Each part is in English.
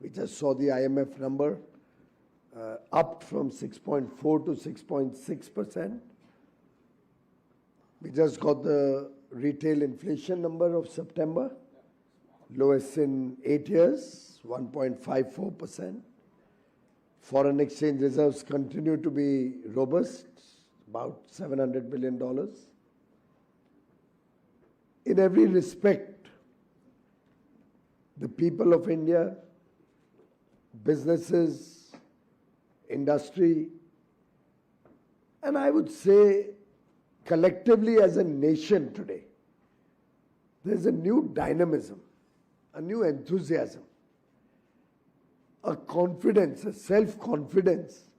We just saw the IMF number up from 6.4 to 6.6%. We just got the retail inflation number of September, lowest in 8 years, 1.54%. Foreign exchange reserves continue to be robust, about $700 billion. In every respect, the people of India, businesses, industry, and I would say collectively as a nation today, there's a new dynamism, a new enthusiasm, a confidence, a self-confidence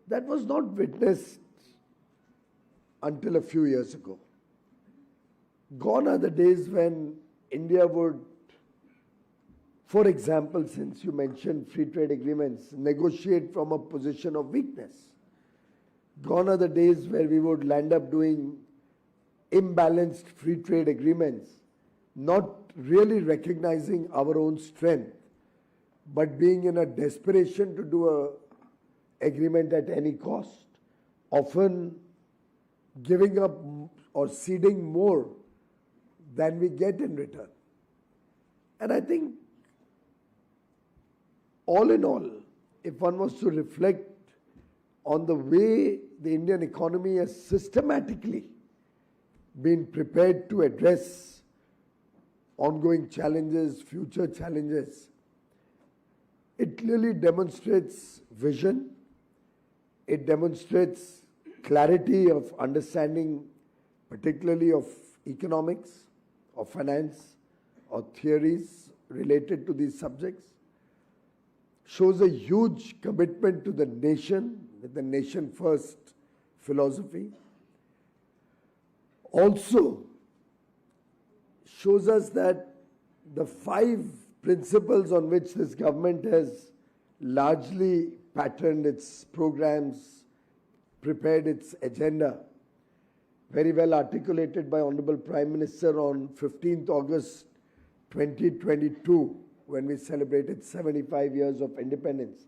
that was not witnessed until a few years ago. Gone are the days when India would, for example, since you mentioned free trade agreements, negotiate from a position of weakness. Gone are the days where we would land up doing imbalanced free trade agreements, not really recognizing our own strength, but being in a desperation to do an agreement at any cost, often giving up or ceding more than we get in return. And I think, all in all, if one was to reflect on the way the Indian economy has systematically been prepared to address ongoing challenges, future challenges, it clearly demonstrates vision, it demonstrates clarity of understanding, particularly of economics, of finance, or theories related to these subjects, shows a huge commitment to the nation, with the nation first philosophy. Also shows us that the 5 principles on which this government has largely patterned its programs, prepared its agenda, very well articulated by Honorable Prime Minister on 15th August 2022, when we celebrated 75 years of independence.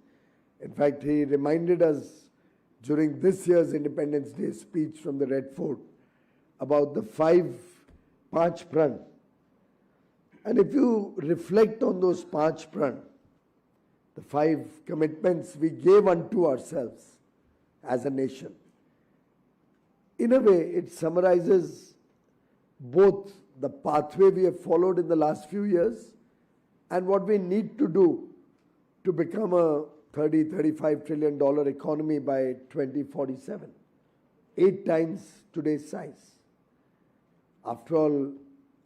In fact, he reminded us during this year's Independence Day speech from the Red Fort about the 5 Panch Pran. And if you reflect on those Panch Pran, the 5 commitments we gave unto ourselves as a nation, in a way it summarizes both the pathway we have followed in the last few years and what we need to do to become a $30-35 trillion economy by 2047, 8 times today's size. After all,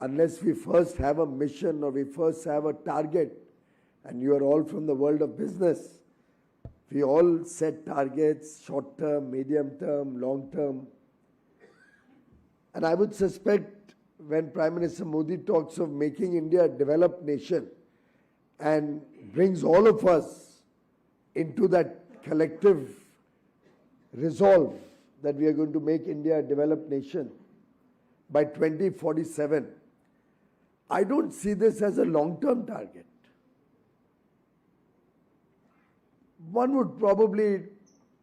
unless we first have a mission or we first have a target, and you are all from the world of business, we all set targets, short term, medium term, long term. And I would suspect when Prime Minister Modi talks of making India a developed nation and brings all of us into that collective resolve that we are going to make India a developed nation by 2047, I don't see this as a long-term target. One would probably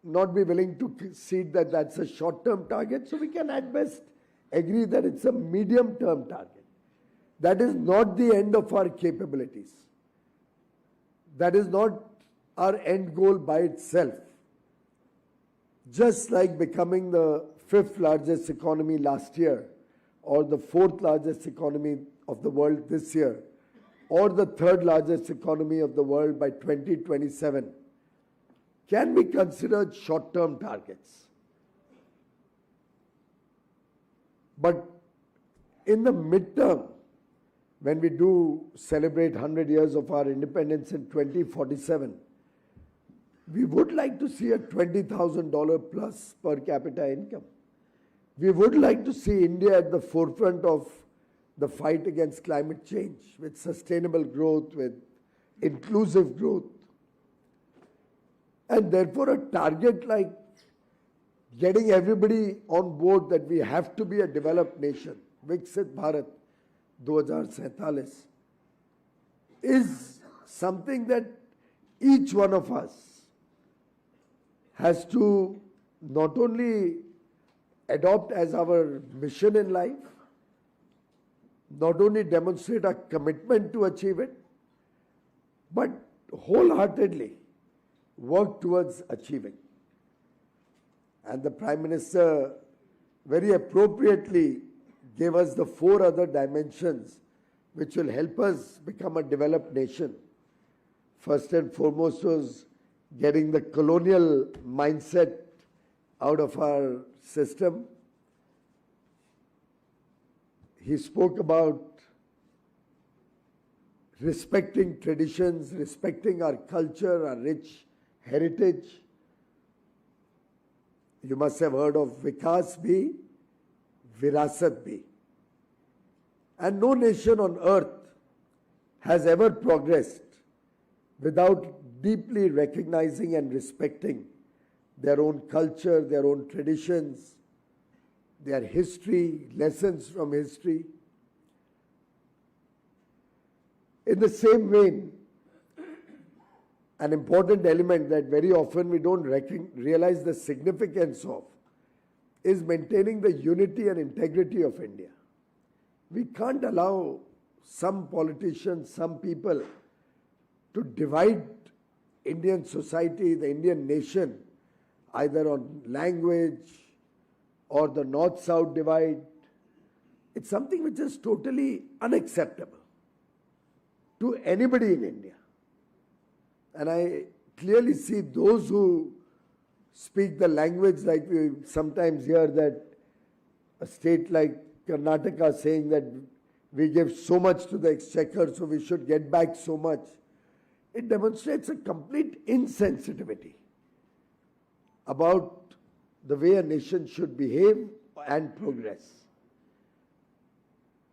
not be willing to concede that that's a short-term target, so we can at best agree that it's a medium-term target. That is not the end of our capabilities. That is not our end goal by itself. Just like becoming the 5th largest economy last year, or the 4th largest economy of the world this year, or the 3rd largest economy of the world by 2027, can be considered short-term targets. But in the midterm, when we do celebrate 100 years of our independence in 2047, we would like to see a $20,000 plus per capita income. We would like to see India at the forefront of the fight against climate change, with sustainable growth, with inclusive growth. And therefore, a target like getting everybody on board that we have to be a developed nation, Viksit Bharat 2047, is something that each one of us has to not only adopt as our mission in life, not only demonstrate our commitment to achieve it, but wholeheartedly work towards achieving. And the Prime Minister very appropriately gave us the 4 other dimensions which will help us become a developed nation. First and foremost was getting the colonial mindset out of our system. He spoke about respecting traditions, respecting our culture, our rich heritage. You must have heard of Vikas bhi, Virasat bhi. And no nation on earth has ever progressed without deeply recognizing and respecting their own culture, their own traditions, their history, lessons from history. In the same vein, an important element that very often we don't realize the significance of is maintaining the unity and integrity of India. We can't allow some politicians, some people to divide Indian society, the Indian nation, either on language or the north-south divide. It's something which is totally unacceptable to anybody in India. And I clearly see those who speak the language, like we sometimes hear that a state like Karnataka saying that we give so much to the exchequer, so we should get back so much. It demonstrates a complete insensitivity about the way a nation should behave and progress.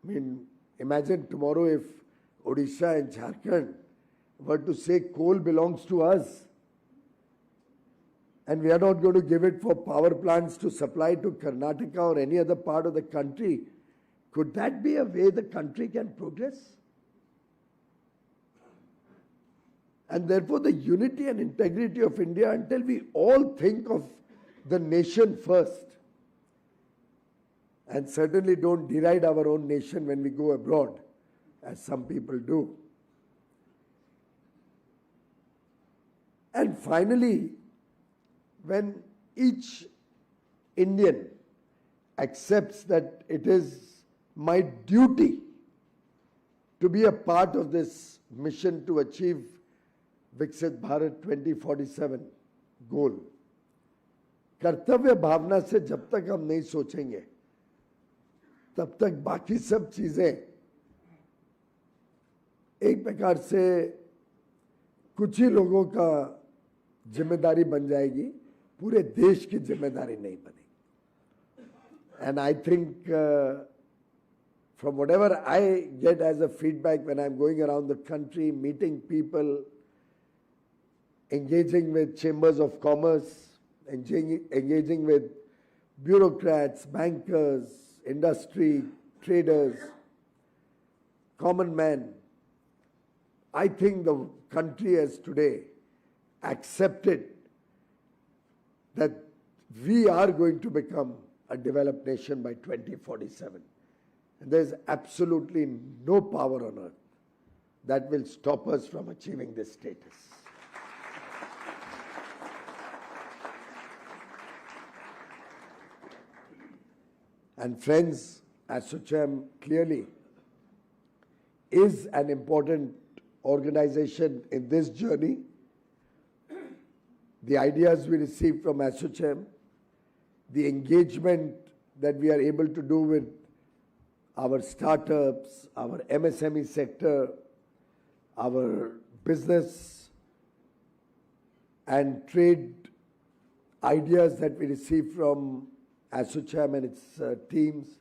I mean, imagine tomorrow if Odisha and Jharkhand were to say coal belongs to us and we are not going to give it for power plants to supply to Karnataka or any other part of the country. Could that be a way the country can progress? And therefore the unity and integrity of India, until we all think of the nation first, and certainly don't deride our own nation when we go abroad, as some people do. And finally, when each Indian accepts that it is my duty to be a part of this mission to achieve Viksit Bharat 2047 goal, कर्तव्य भावना से जब तक हम नहीं सोचेंगे तब तक बाकी सब चीजें एक प्रकार से कुछ ही लोगों का जिम्मेदारी बन जाएगी, पूरे देश की जिम्मेदारी नहीं बनेगी. And I think from whatever I get as a feedback when I'm going around the country, meeting people, engaging with chambers of commerce, engaging with bureaucrats, bankers, industry, traders, common man, I think the country has today accepted that we are going to become a developed nation by 2047. And there is absolutely no power on earth that will stop us from achieving this status. And friends, ASSOCHAM clearly is an important organization in this journey. The ideas we receive from ASSOCHAM, the engagement that we are able to do with our startups, our MSME sector, our business and trade ideas that we receive from ASSOCHAM and its teams,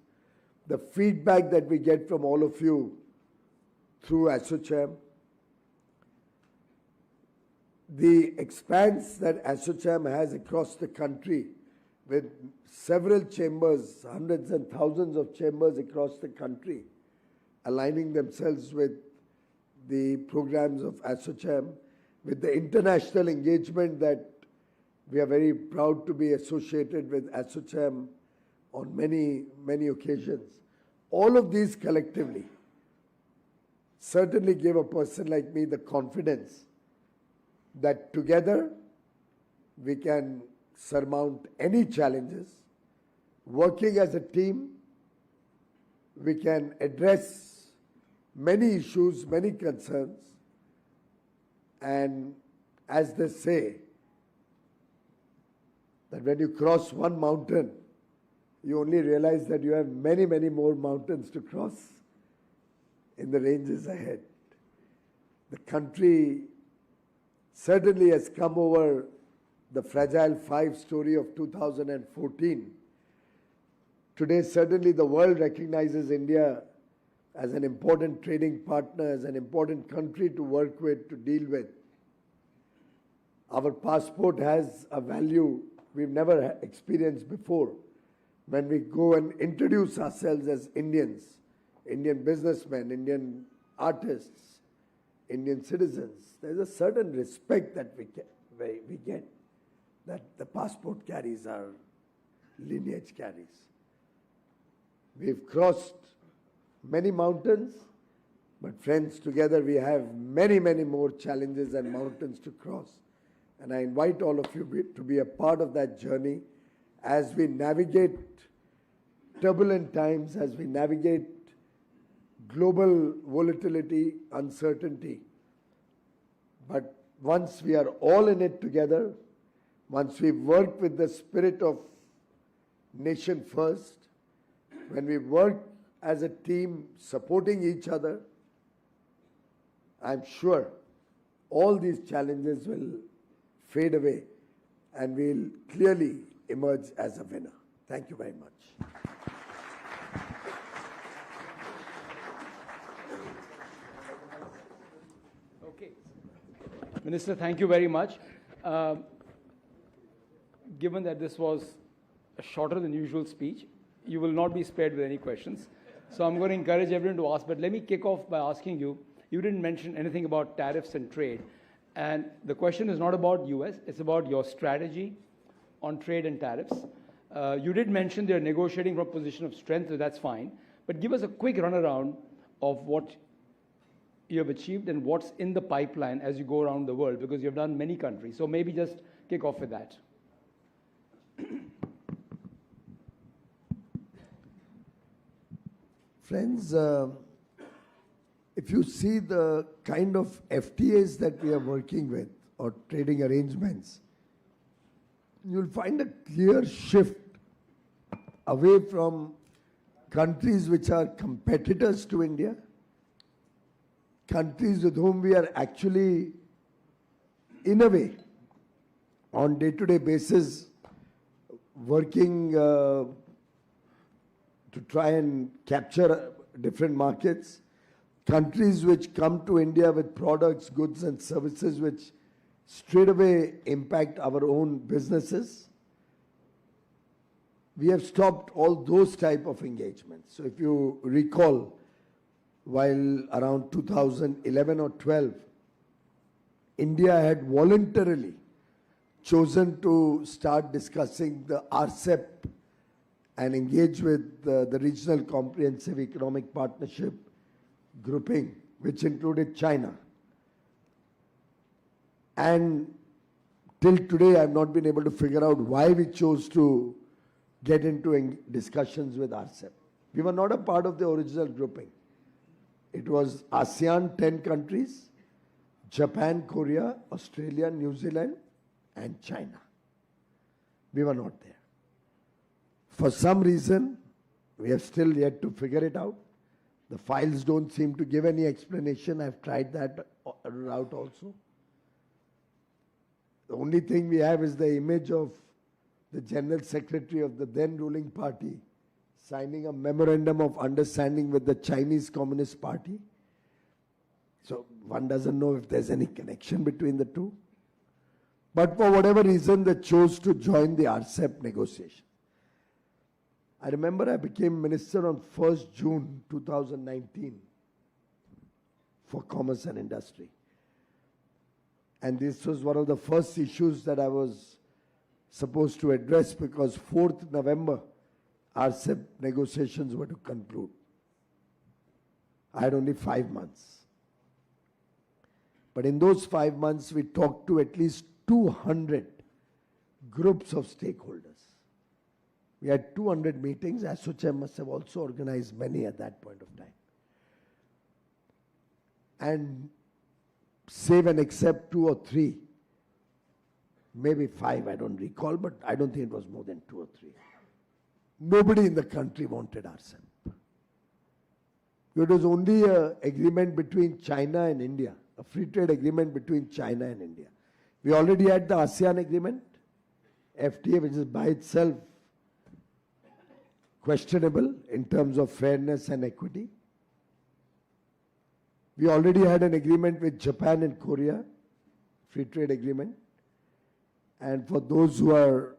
the feedback that we get from all of you through ASSOCHAM, the expanse that ASSOCHAM has across the country with several chambers, hundreds and thousands of chambers across the country, aligning themselves with the programs of ASSOCHAM, with the international engagement that we are very proud to be associated with ASSOCHAM on many occasions. All of these collectively certainly give a person like me the confidence that together we can surmount any challenges. Working as a team, we can address many issues, many concerns, and as they say, that when you cross one mountain, you only realize that you have many more mountains to cross in the ranges ahead. The country certainly has come over the fragile five story of 2014. Today, certainly the world recognizes India as an important trading partner, as an important country to work with, to deal with. Our passport has a value we've never experienced before. When we go and introduce ourselves as Indians, Indian businessmen, Indian artists, Indian citizens, there's a certain respect that we get, that the passport carries, our lineage carries. We've crossed many mountains, but friends, together we have many more challenges and mountains to cross. And I invite all of you to be a part of that journey as we navigate turbulent times, as we navigate global volatility, uncertainty. But once we are all in it together, once we work with the spirit of nation first, when we work as a team supporting each other, I'm sure all these challenges will fade away and we'll clearly emerge as a winner. Thank you very much. Okay. Minister, thank you very much. Given that this was a shorter than usual speech, you will not be spared with any questions. So I'm going to encourage everyone to ask, but let me kick off by asking you, you didn't mention anything about tariffs and trade. And the question is not about US, it's about your strategy on trade and tariffs. You did mention they're negotiating from a position of strength, so that's fine. But give us a quick runaround of what you have achieved and what's in the pipeline as you go around the world, because you've done many countries. So maybe just kick off with that. Friends, if you see the kind of FTAs that we are working with or trading arrangements, you'll find a clear shift away from countries which are competitors to India, countries with whom we are actually, in a way, on day-to-day basis, working to try and capture different markets, countries which come to India with products, goods and services which straight away impact our own businesses. We have stopped all those type of engagements. So if you recall, while around 2011 or 12, India had voluntarily chosen to start discussing the RCEP and engage with the Regional Comprehensive Economic Partnership grouping, which included China. And till today, I've not been able to figure out why we chose to get into discussions with RCEP. We were not a part of the original grouping. It was ASEAN 10 countries, Japan, Korea, Australia, New Zealand, and China. We were not there. For some reason, we have still yet to figure it out. The files don't seem to give any explanation. I've tried that route also. The only thing we have is the image of the General Secretary of the then ruling party signing a memorandum of understanding with the Chinese Communist Party. So one doesn't know if there's any connection between the two. But for whatever reason, they chose to join the RCEP negotiation. I remember I became minister on 1st June 2019. for commerce and industry. And this was one of the first issues that I was supposed to address, because 4th November, RCEP negotiations were to conclude. I had only 5 months. But in those 5 months, we talked to at least 200 groups of stakeholders. We had 200 meetings. ASSOCHAM must have also organized many at that point of time. And save and except 2 or 3, maybe 5, I don't recall, but I don't think it was more than 2 or 3. Nobody in the country wanted RCEP. It was only an agreement between China and India, a free trade agreement between China and India. We already had the ASEAN agreement, FTA, which is by itself questionable in terms of fairness and equity. We already had an agreement with Japan and Korea, free trade agreement. And for those who are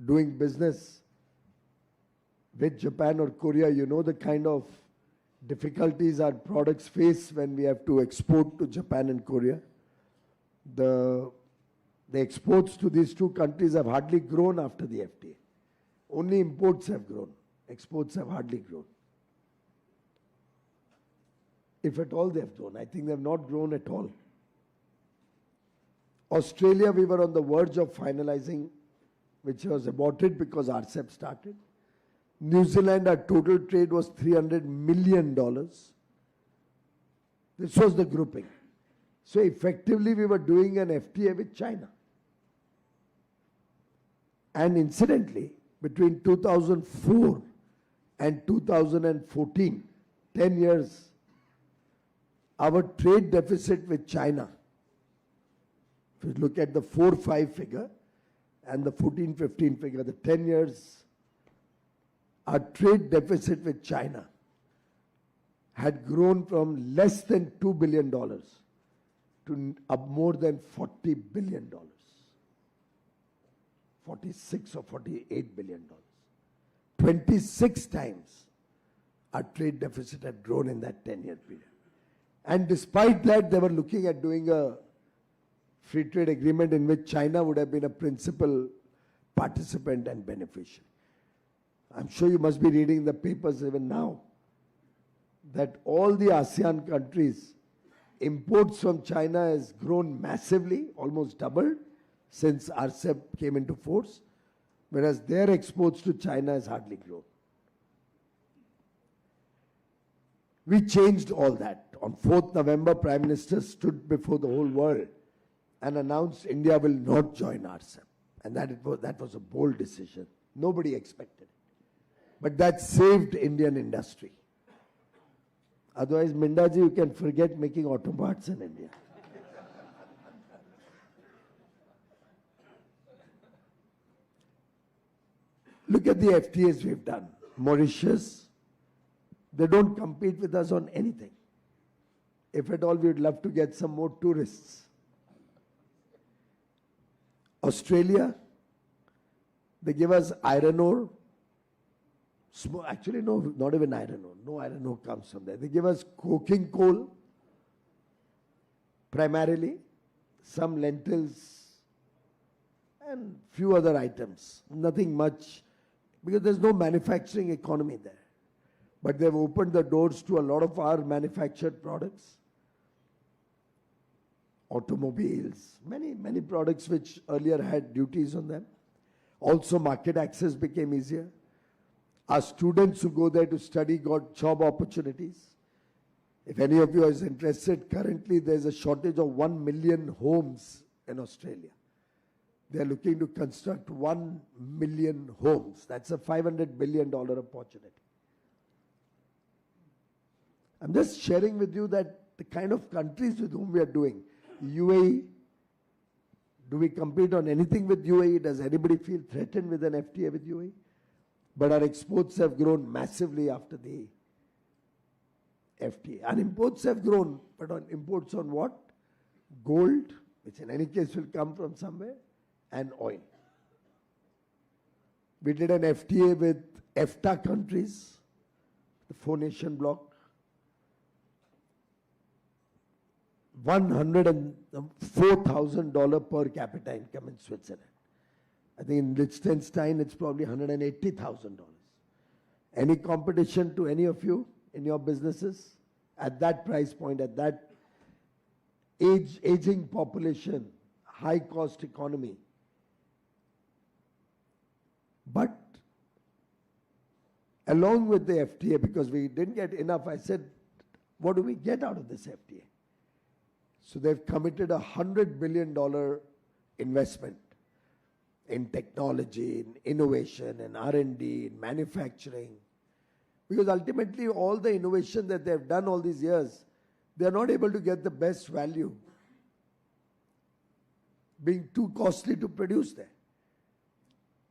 doing business with Japan or Korea, you know the kind of difficulties our products face when we have to export to Japan and Korea. The exports to these two countries have hardly grown after the FTA. Only imports have grown. Exports have hardly grown. If at all they have grown. I think they have not grown at all. Australia, we were on the verge of finalizing, which was aborted because RCEP started. New Zealand, our total trade was $300 million. This was the grouping. So effectively, we were doing an FTA with China. And incidentally, between 2004 and 2014, 10 years, our trade deficit with China, if you look at the 4-5 figure and the 14-15 figure, the 10 years, our trade deficit with China had grown from less than $2 billion to up more than $40 billion. 46 or $48 billion. 26 times our trade deficit had grown in that 10-year period. And despite that, they were looking at doing a free trade agreement in which China would have been a principal participant and beneficiary. I'm sure you must be reading the papers even now that all the ASEAN countries, imports from China has grown massively, almost doubled since RCEP came into force, whereas their exports to China has hardly grown. We changed all that. On 4th November, Prime Minister stood before the whole world and announced India will not join RCEP. And that was a bold decision. Nobody expected it. But that saved Indian industry. Otherwise, Mindaji, you can forget making auto parts in India. Look at the FTAs we've done. Mauritius, they don't compete with us on anything. If at all, we would love to get some more tourists. Australia, they give us iron ore. Actually, no, not even iron ore. No iron ore comes from there. They give us coking coal, primarily, some lentils, and few other items. Nothing much, because there's no manufacturing economy there. But they've opened the doors to a lot of our manufactured products. Automobiles, many products which earlier had duties on them. Also, market access became easier. Our students who go there to study got job opportunities. If any of you is interested, currently there's a shortage of 1 million homes in Australia. They're looking to construct 1 million homes. That's a $500 billion opportunity. I'm just sharing with you that the kind of countries with whom we are doing. UAE, do we compete on anything with UAE? Does anybody feel threatened with an FTA with UAE? But our exports have grown massively after the FTA. And imports have grown, but on imports on what? Gold, which in any case will come from somewhere, and oil. We did an FTA with EFTA countries, the 4-nation bloc. $104,000 per capita income in Switzerland. I think in Liechtenstein it's probably $180,000. Any competition to any of you in your businesses at that price point, at that aging population, high cost economy? But along with the FTA, because we didn't get enough, I said, what do we get out of this FTA? So they've committed $100 billion investment in technology, in innovation, in R&D, in manufacturing. Because ultimately all the innovation that they've done all these years, they're not able to get the best value, being too costly to produce there.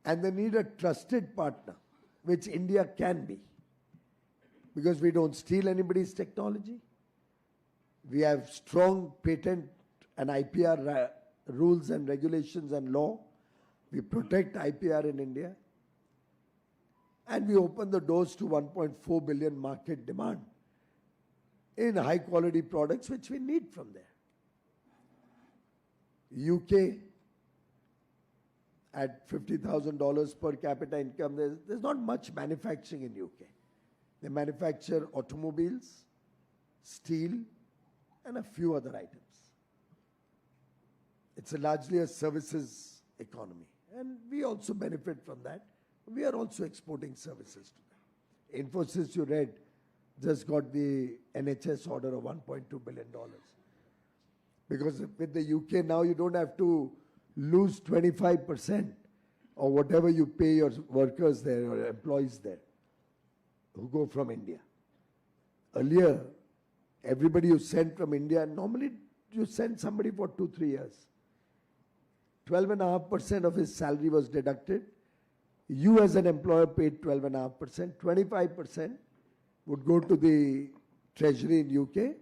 And they need a trusted partner, which India can be. Because we don't steal anybody's technology. We have strong patent and IPR rules and regulations and law. We protect IPR in India. And we open the doors to 1.4 billion market demand in high quality products which we need from there. UK, at $50,000 per capita income, there's not much manufacturing in UK. They manufacture automobiles, steel, and a few other items. It's largely a services economy. And we also benefit from that. We are also exporting services to them. Infosys, you read, just got the NHS order of $1.2 billion. Because with the UK now, you don't have to lose 25% or whatever you pay your workers there or employees there who go from India. Earlier, everybody you sent from India, normally you send somebody for 2-3 years. 12.5% of his salary was deducted. You as an employer paid 12.5%. 25% would go to the treasury in UK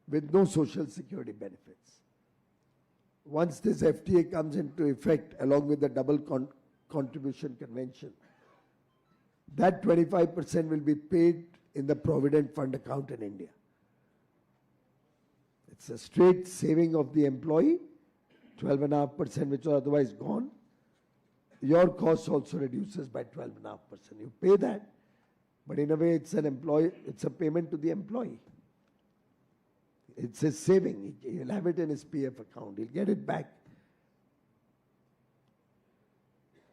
with no social security benefits. Once this FTA comes into effect, along with the double contribution convention, that 25% will be paid in the Provident Fund account in India. It's a straight saving of the employee, 12.5%, which was otherwise gone. Your cost also reduces by 12.5%. You pay that, but in a way it's a payment to the employee. It's his saving. He'll have it in his PF account. He'll get it back.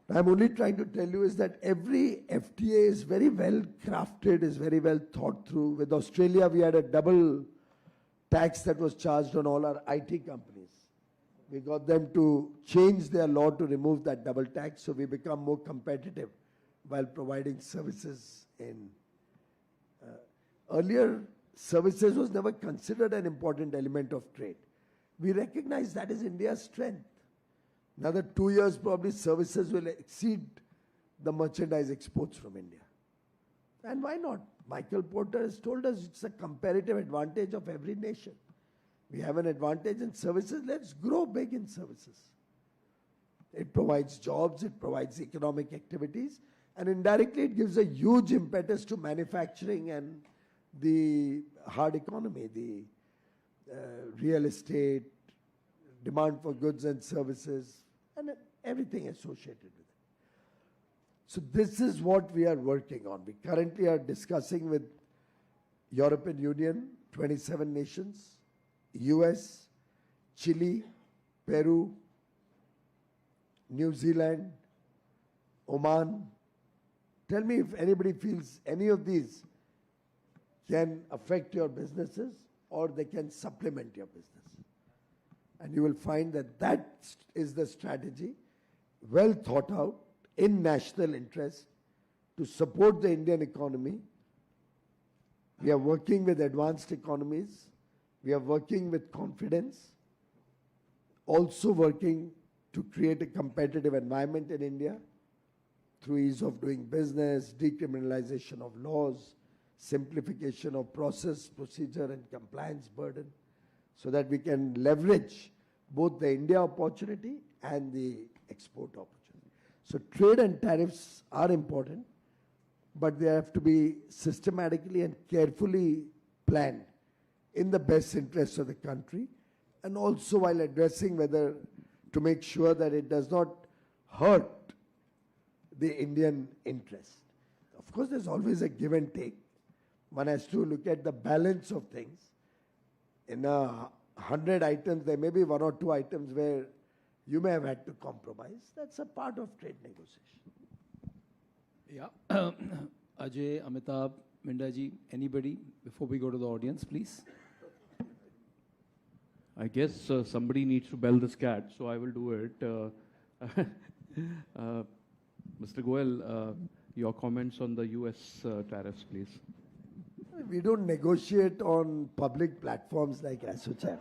I'm only trying to tell you is that every FTA is very well crafted, is very well thought through. With Australia, we had a double tax that was charged on all our IT companies. We got them to change their law to remove that double tax so we become more competitive while providing services in. Earlier, services was never considered an important element of trade. We recognize that is India's strength. Another 2 years, probably services will exceed the merchandise exports from India. And why not? Michael Porter has told us it's a comparative advantage of every nation. We have an advantage in services, let's grow big in services. It provides jobs, it provides economic activities, and indirectly it gives a huge impetus to manufacturing and the hard economy, the real estate, demand for goods and services, and everything associated with it. So this is what we are working on. We currently are discussing with European Union, 27 nations, US, Chile, Peru, New Zealand, Oman. Tell me if anybody feels any of these can affect your businesses or they can supplement your business. And you will find that that is the strategy, well thought out, in national interest, to support the Indian economy. We are working with advanced economies. We are working with confidence. Also working to create a competitive environment in India through ease of doing business, decriminalization of laws, simplification of process, procedure and compliance burden, so that we can leverage both the India opportunity and the export opportunity. So trade and tariffs are important, but they have to be systematically and carefully planned in the best interest of the country and also while addressing whether to make sure that it does not hurt the Indian interest. Of course, there's always a give and take. One has to look at the balance of things. In 100 items, there may be 1 or 2 items where you may have had to compromise. That's a part of trade negotiation. Yeah. Ajay, Amitabh, Mindaji, anybody before we go to the audience, please? I guess somebody needs to bell this cat, so I will do it. Mr. Goyal, your comments on the US tariffs, please. We don't negotiate on public platforms like ASSOCHAM.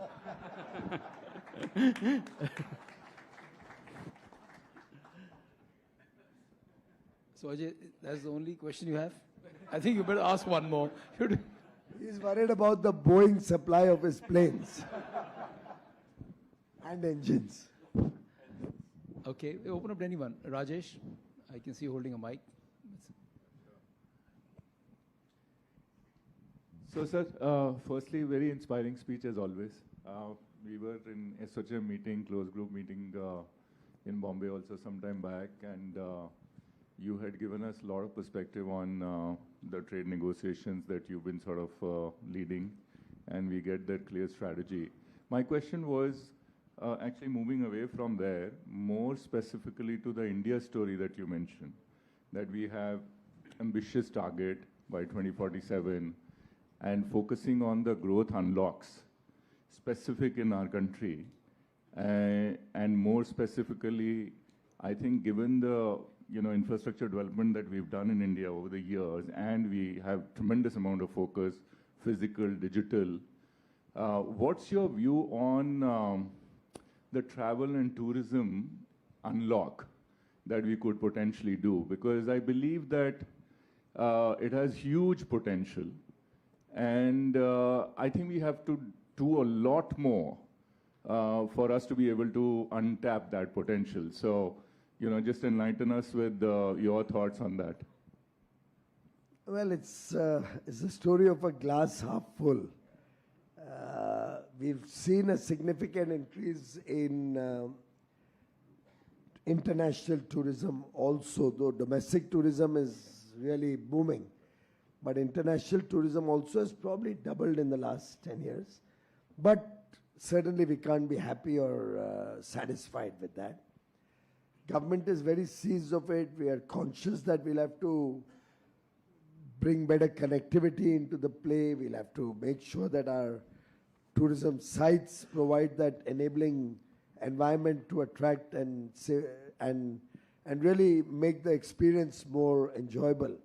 So Ajay, that's the only question you have? I think you better ask one more. He's worried about the Boeing supply of his planes and engines. Okay, open up to anyone. Rajesh, I can see you holding a mic. So, sir, firstly, very inspiring speech as always. We were in ASSOCHAM meeting, closed group meeting in Bombay also some time back, and you had given us a lot of perspective on the trade negotiations that you've been sort of leading, and we get that clear strategy. My question was actually moving away from there, more specifically to the India story that you mentioned, that we have ambitious target by 2047, and focusing on the growth unlocks specific in our country, and more specifically, I think given the infrastructure development that we've done in India over the years, and we have tremendous amount of focus, physical, digital. What's your view on the travel and tourism unlock that we could potentially do? Because I believe that it has huge potential. And I think we have to do a lot more for us to be able to untap that potential. So, just enlighten us with your thoughts on that. Well, it's a story of a glass half full. We've seen a significant increase in international tourism also, though domestic tourism is really booming. But international tourism also has probably doubled in the last 10 years. But certainly we can't be happy or satisfied with that. Government is very seized of it. We are conscious that we'll have to bring better connectivity into the play. We'll have to make sure that our tourism sites provide that enabling environment to attract and really make the experience more enjoyable.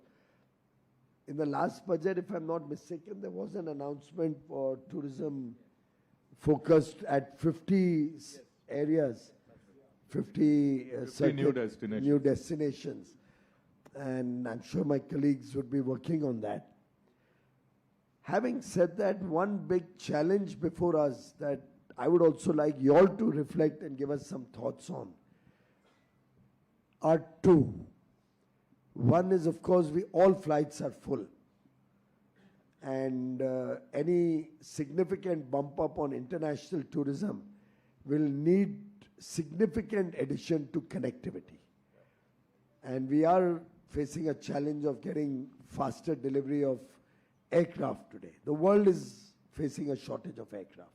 In the last budget, if I'm not mistaken, there was an announcement for tourism focused at 50 areas, 50 new destinations. And I'm sure my colleagues would be working on that. Having said that, one big challenge before us that I would also like you all to reflect and give us some thoughts on are two. One is, of course, all flights are full. And any significant bump up on international tourism will need significant addition to connectivity. And we are facing a challenge of getting faster delivery of aircraft today. The world is facing a shortage of aircraft.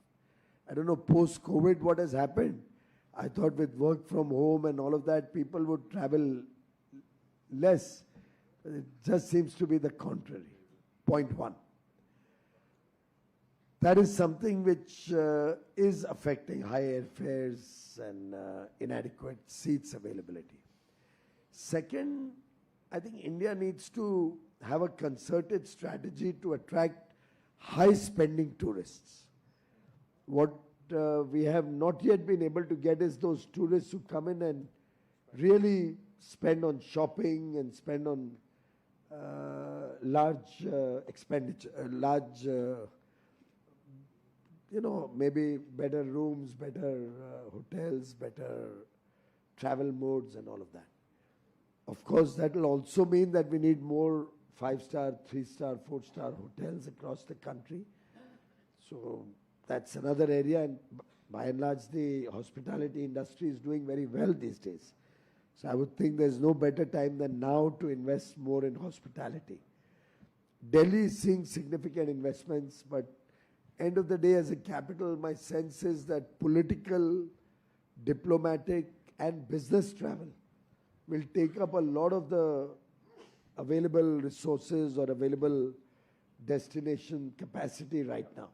I don't know, post-COVID, what has happened. I thought with work from home and all of that, people would travel less. It just seems to be the contrary. Point one. That is something which is affecting high airfares and inadequate seats availability. Second, I think India needs to have a concerted strategy to attract high-spending tourists. What we have not yet been able to get is those tourists who come in and really spend on shopping and spend on large expenditure, maybe better rooms, better hotels, better travel modes and all of that. Of course, that will also mean that we need more 5-star, 3-star, 4-star hotels across the country. So that's another area. And By and large, the hospitality industry is doing very well these days. So I would think there's no better time than now to invest more in hospitality. Delhi is seeing significant investments, but end of the day, as a capital, my sense is that political, diplomatic, and business travel will take up a lot of the available resources or available destination capacity right now.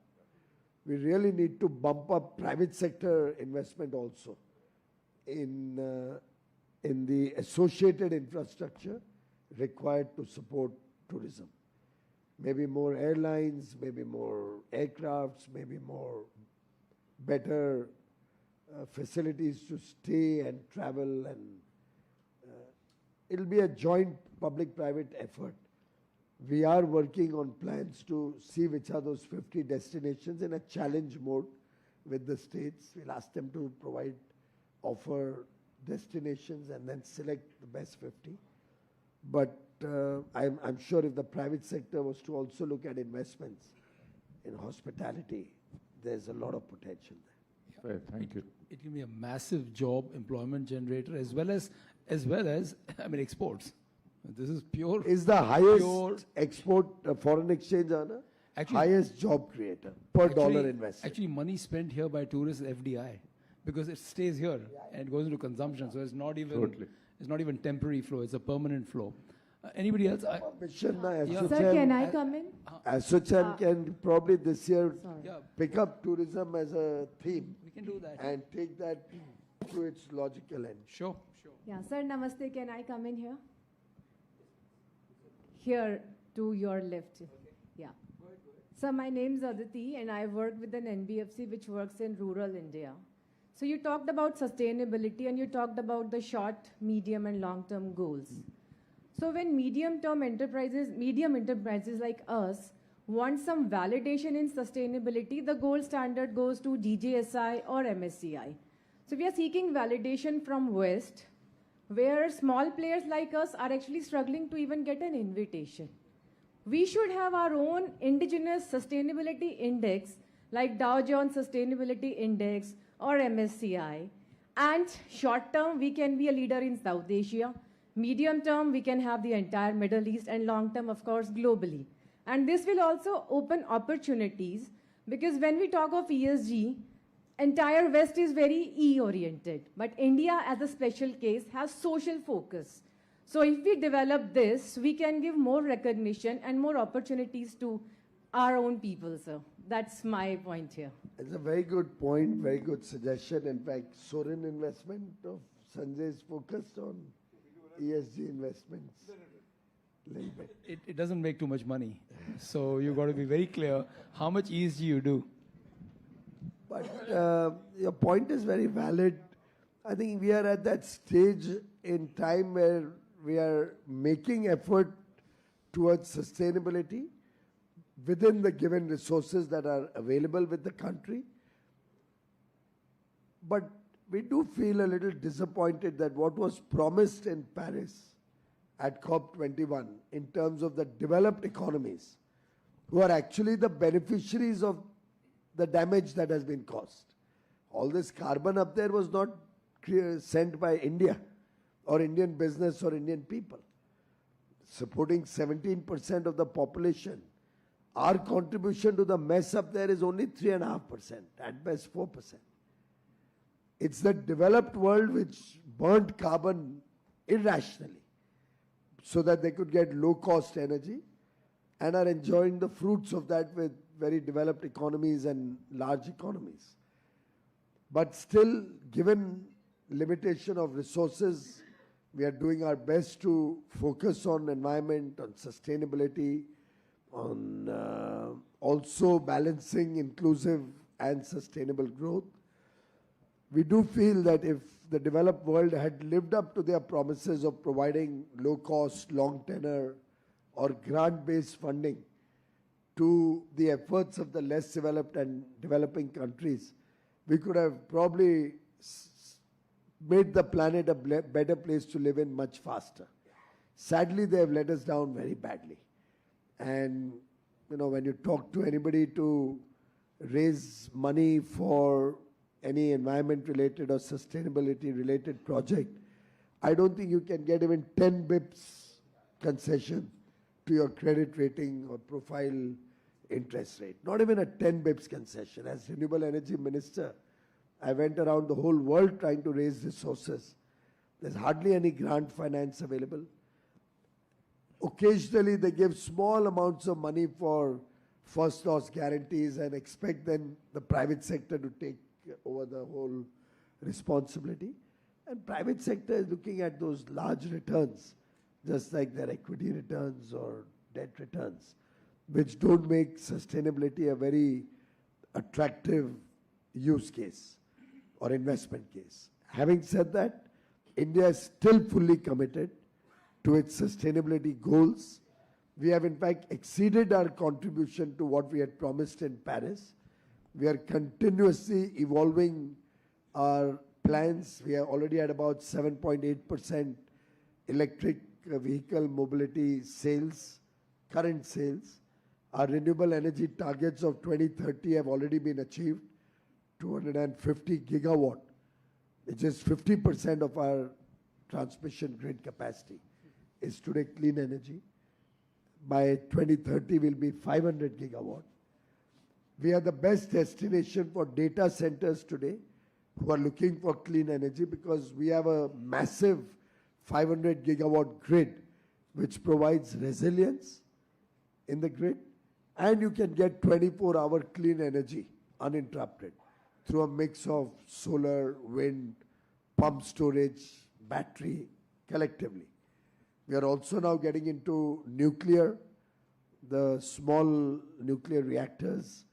We really need to bump up private sector investment also in the associated infrastructure required to support tourism. Maybe more airlines, maybe more aircrafts, maybe more better facilities to stay and travel, and it'll be a joint public-private effort. We are working on plans to see which are those 50 destinations in a challenge mode with the states. We'll ask them to offer destinations and then select the best 50. But I'm sure if the private sector was to also look at investments in hospitality, there's a lot of potential there. Fair, thank you. It can be a massive job employment generator as well as I mean exports. This is pure. Is the highest export foreign exchange earner? Actually, highest job creator per dollar invested. Actually, money spent here by tourists is FDI because it stays here and goes into consumption. So it's not even temporary flow. It's a permanent flow. Anybody else? Sir, can I come in? ASSOCHAM can probably this year Yeah, pick up tourism as a theme we can do that. and take that to its logical end. Sure. Yeah, sir, namaste. Can I come in here? Here to your left. Yeah. So my name is Aditi and I work with an NBFC which works in rural India. So you talked about sustainability and you talked about the short, medium and long-term goals. So when medium enterprises like us want some validation in sustainability, the gold standard goes to DJSI or MSCI. So we are seeking validation from West, where small players like us are actually struggling to even get an invitation. We should have our own indigenous sustainability index, like Dow Jones Sustainability Index or MSCI. And short term, we can be a leader in South Asia. Medium term, we can have the entire Middle East, and long term, of course, globally. And this will also open opportunities, because when we talk of ESG, entire West is very E-oriented, but India as a special case has social focus. So if we develop this, we can give more recognition and more opportunities to our own people, sir. That's my point here. It's a very good point, very good suggestion. In fact, Sorin Investment of Sanjay is focused on ESG investments. Little bit. It doesn't make too much money. So you've got to be very clear how much ESG you do. But your point is very valid. I think we are at that stage in time where we are making effort towards sustainability within the given resources that are available with the country. But we do feel a little disappointed that what was promised in Paris at COP21 in terms of the developed economies, who are actually the beneficiaries of the damage that has been caused. All this carbon up there was not sent by India or Indian business or Indian people. Supporting 17% of the population, our contribution to the mess up there is only 3.5%, at best 4%. It's the developed world which burnt carbon irrationally so that they could get low-cost energy and are enjoying the fruits of that with very developed economies and large economies. But still, given limitation of resources, we are doing our best to focus on environment, on sustainability, on also balancing inclusive and sustainable growth. We do feel that if the developed world had lived up to their promises of providing low-cost, long-tenor or grant-based funding to the efforts of the less developed and developing countries, we could have probably made the planet a better place to live in much faster. Sadly, they have let us down very badly. And, you know, when you talk to anybody to raise money for any environment related or sustainability related project, I don't think you can get even 10 bips concession to your credit rating or profile interest rate. Not even a 10 bips concession. As renewable energy minister, I went around the whole world trying to raise resources. There's hardly any grant finance available. Occasionally they give small amounts of money for first loss guarantees and expect then the private sector to take over the whole responsibility. And private sector is looking at those large returns, just like their equity returns or debt returns, which don't make sustainability a very attractive use case or investment case. Having said that, India is still fully committed to its sustainability goals. We have in fact exceeded our contribution to what we had promised in Paris. We are continuously evolving our plans. We are already at about 7.8% electric vehicle mobility sales, current sales. Our renewable energy targets of 2030 have already been achieved, 250 gigawatt, which is 50% of our transmission grid capacity, is today clean energy. By 2030, we'll be 500 gigawatt. We are the best destination for data centers today who are looking for clean energy because we have a massive 500 gigawatt grid which provides resilience in the grid, and you can get 24-hour clean energy uninterrupted through a mix of solar, wind, pump storage, battery, collectively. We are also now getting into nuclear, the small nuclear reactors,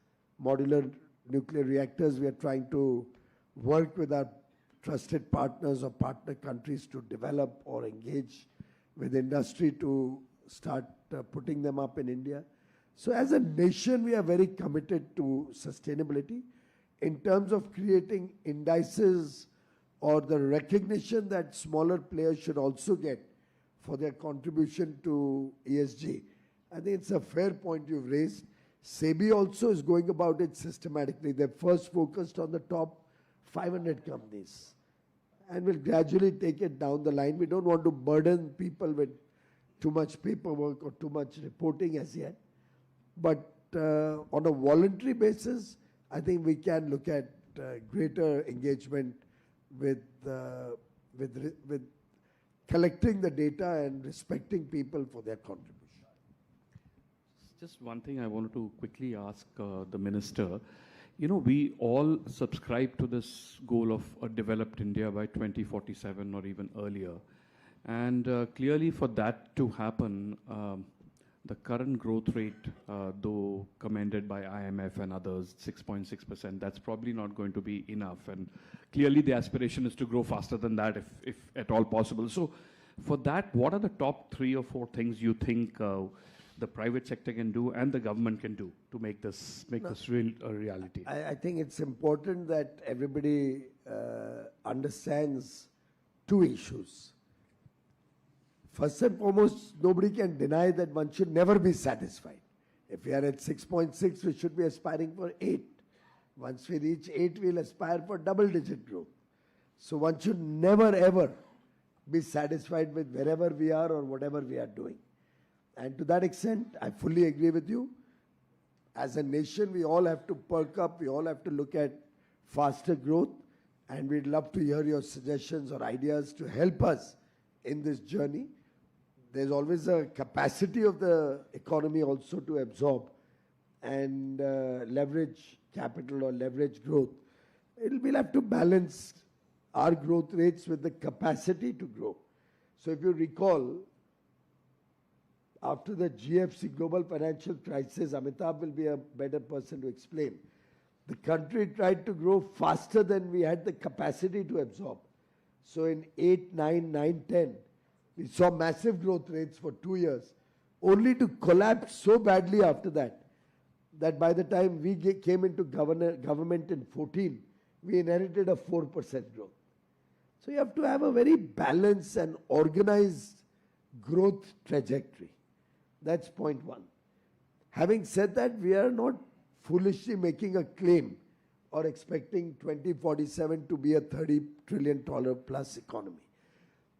modular nuclear reactors. We are trying to work with our trusted partners or partner countries to develop or engage with industry to start putting them up in India. So as a nation, we are very committed to sustainability in terms of creating indices or the recognition that smaller players should also get for their contribution to ESG. I think it's a fair point you've raised. SEBI also is going about it systematically. They're first focused on the top 500 companies and will gradually take it down the line. We don't want to burden people with too much paperwork or too much reporting as yet. But on a voluntary basis, I think we can look at greater engagement with collecting the data and respecting people for their contribution. Just one thing I wanted to quickly ask the minister. You know, we all subscribe to this goal of a developed India by 2047 or even earlier. And clearly for that to happen, the current growth rate, though commended by IMF and others, 6.6%, that's probably not going to be enough. And clearly the aspiration is to grow faster than that if at all possible. So for that, what are the top 3 or 4 things you think the private sector can do and the government can do to make this real a reality? I think it's important that everybody understands 2 issues. First and foremost, nobody can deny that one should never be satisfied. If we are at 6.6, we should be aspiring for 8. Once we reach 8, we'll aspire for double-digit growth. So one should never ever be satisfied with wherever we are or whatever we are doing. And to that extent, I fully agree with you. As a nation, we all have to perk up. We all have to look at faster growth. And we'd love to hear your suggestions or ideas to help us in this journey. There's always a capacity of the economy also to absorb and leverage capital or leverage growth. We'll have to balance our growth rates with the capacity to grow. So if you recall, after the GFC, global financial crisis, Amitabh will be a better person to explain. The country tried to grow faster than we had the capacity to absorb. So in 8, 9, 10, we saw massive growth rates for 2 years, only to collapse so badly after that, that by the time we came into government in 14, we inherited a 4% growth. So you have to have a very balanced and organized growth trajectory. That's point 1. Having said that, we are not foolishly making a claim or expecting 2047 to be a $30 trillion plus economy.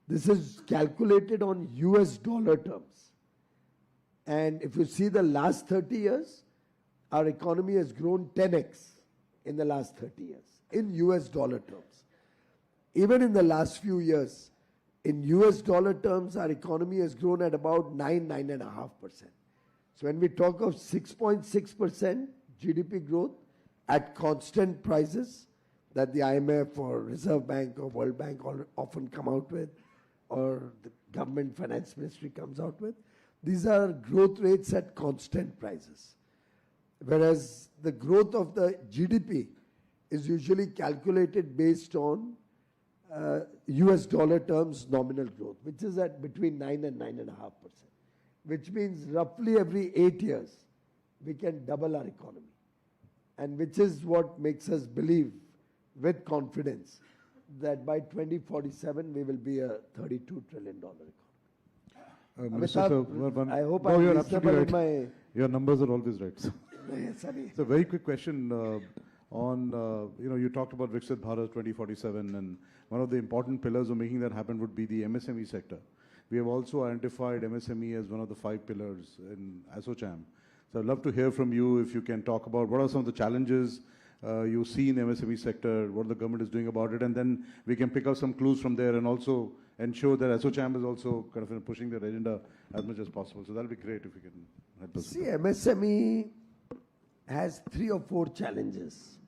This is calculated on US dollar terms. And if you see the last 30 years, our economy has grown 10x in the last 30 years in US dollar terms. Even in the last few years, in US dollar terms, our economy has grown at about 9.5%. So when we talk of 6.6% GDP growth at constant prices that the IMF or Reserve Bank or World Bank often come out with, or the government finance ministry comes out with, these are growth rates at constant prices. Whereas the growth of the GDP is usually calculated based on US dollar terms nominal growth, which is at between 9 and 9.5%, which means roughly every 8 years we can double our economy, and which is what makes us believe with confidence that by 2047 we will be a $32 trillion economy. Minister, Amitabh, I hope no, I'm you're reasonable absolutely in my... right. Your numbers are always right. Sorry. So very quick question on, you talked about Viksit Bharat 2047, and one of the important pillars of making that happen would be the MSME sector. We have also identified MSME as one of the 5 pillars in ASSOCHAM. So I'd love to hear from you if you can talk about what are some of the challenges you see in the MSME sector, what the government is doing about it, and then we can pick up some clues from there and also ensure that ASSOCHAM is also kind of pushing their agenda as much as possible. So that'll be great if you can help us. See, MSME has 3 or 4 challenges,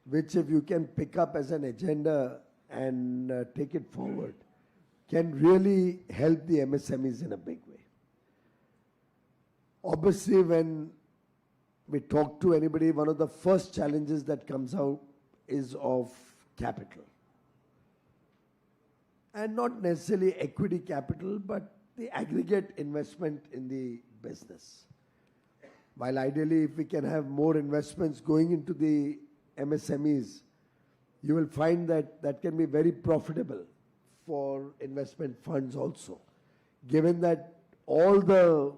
which if you can pick up as an agenda and take it forward, can really help the MSMEs in a big way. Obviously, when we talk to anybody, one of the first challenges that comes out is of capital. And not necessarily equity capital, but the aggregate investment in the business. While ideally, if we can have more investments going into the MSMEs, you will find that that can be very profitable for investment funds also. Given that all the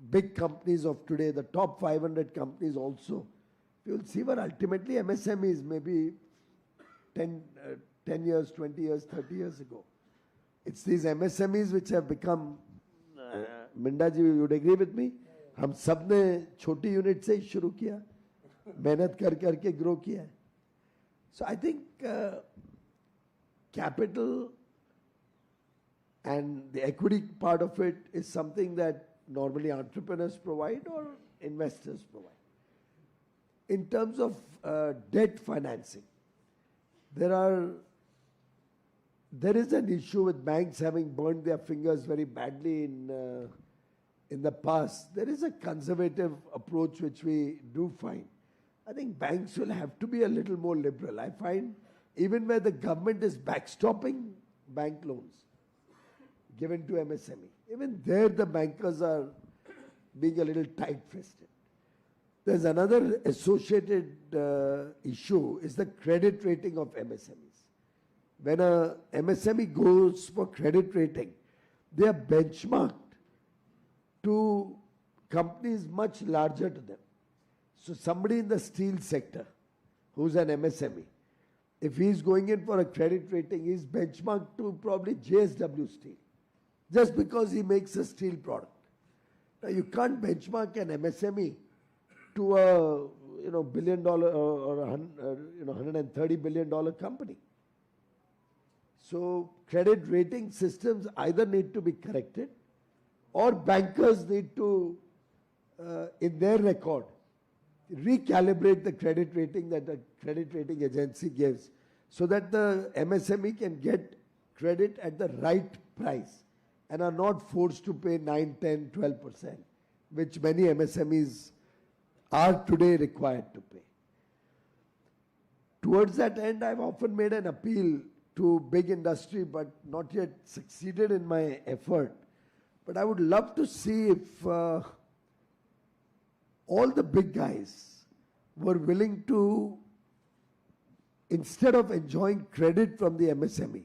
big companies of today, the top 500 companies also, you will see were ultimately MSMEs maybe 10 years, 20 years, 30 years ago. It's these MSMEs which have become, Minda ji, you would agree with me? हम सब ने छोटी unit से ही शुरू किया, मेहनत कर करके ग्रो किया है. So I think capital and the equity part of it is something that normally entrepreneurs provide or investors provide. In terms of debt financing, there is an issue with banks having burned their fingers very badly in the past. There is a conservative approach which we do find. I think banks will have to be a little more liberal. I find even where the government is backstopping bank loans given to MSME, even there the bankers are being a little tight-fisted. There's another associated issue is the credit rating of MSMEs. When a MSME goes for credit rating, they are benchmarked to companies much larger to them. So somebody in the steel sector who's an MSME, if he's going in for a credit rating, he's benchmarked to probably JSW Steel, just because he makes a steel product. Now you can't benchmark an MSME to a $1 billion or $130 billion company. So credit rating systems either need to be corrected, or bankers need to, in their record, recalibrate the credit rating that the credit rating agency gives, so that the MSME can get credit at the right price and are not forced to pay 9, 10, 12%, which many MSMEs are today required to pay. Towards that end, I've often made an appeal to big industry, but not yet succeeded in my effort. But I would love to see if all the big guys were willing to, instead of enjoying credit from the MSME,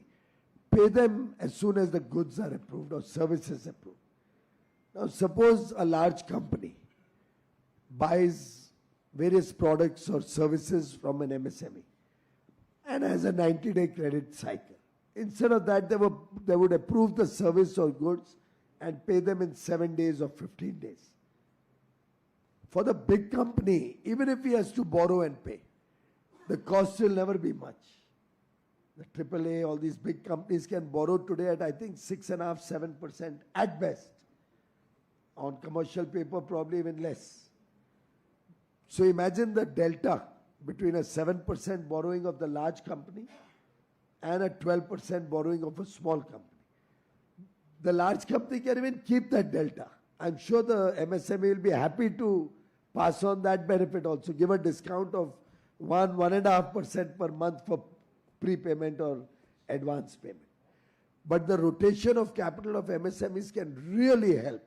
pay them as soon as the goods are approved or services approved. Now suppose a large company buys various products or services from an MSME and has a 90-day credit cycle. Instead of that, they would approve the service or goods and pay them in 7 days or 15 days. For the big company, even if he has to borrow and pay, the cost will never be much. The AAA, all these big companies can borrow today at, I think, 6.5%, 7% at best. On commercial paper, probably even less. So imagine the delta between a 7% borrowing of the large company and a 12% borrowing of a small company. The large company can even keep that delta. I'm sure the MSME will be happy to pass on that benefit also, give a discount of 1.5% per month for prepayment or advance payment. But the rotation of capital of MSMEs can really help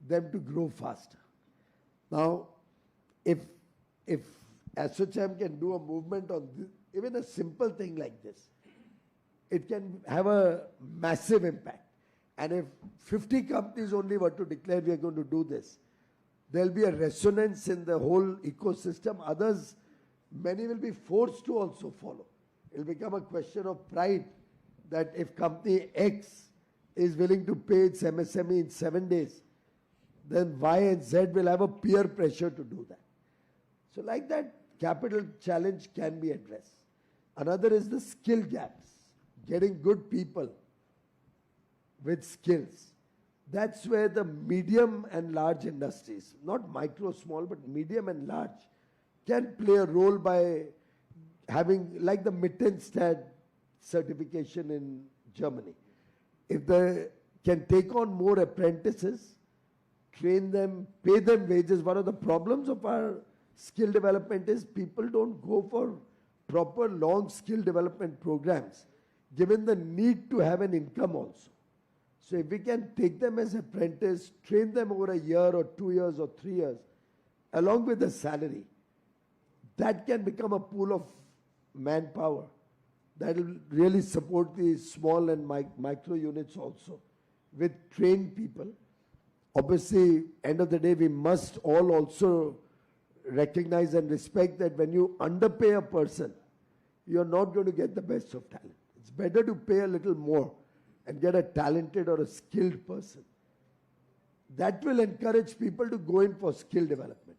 them to grow faster. Now, if ASSOCHAM can do a movement on this, even a simple thing like this, it can have a massive impact. And if 50 companies only were to declare we are going to do this, there'll be a resonance in the whole ecosystem. Others, many will be forced to also follow. It'll become a question of pride that if company X is willing to pay its MSME in 7 days, then Y and Z will have a peer pressure to do that. So like that, capital challenge can be addressed. Another is the skill gaps, getting good people with skills. That's where the medium and large industries, not micro, small, but medium and large, can play a role by having, like the Mittelstand certification in Germany. If they can take on more apprentices, train them, pay them wages. One of the problems of our skill development is people don't go for proper long skill development programs, given the need to have an income also. So if we can take them as apprentices, train them over a year or 2 years or 3 years, along with the salary, that can become a pool of manpower that will really support the small and micro units also with trained people. Obviously, end of the day, we must all also recognize and respect that when you underpay a person, you're not going to get the best of talent. It's better to pay a little more and get a talented or a skilled person. That will encourage people to go in for skill development.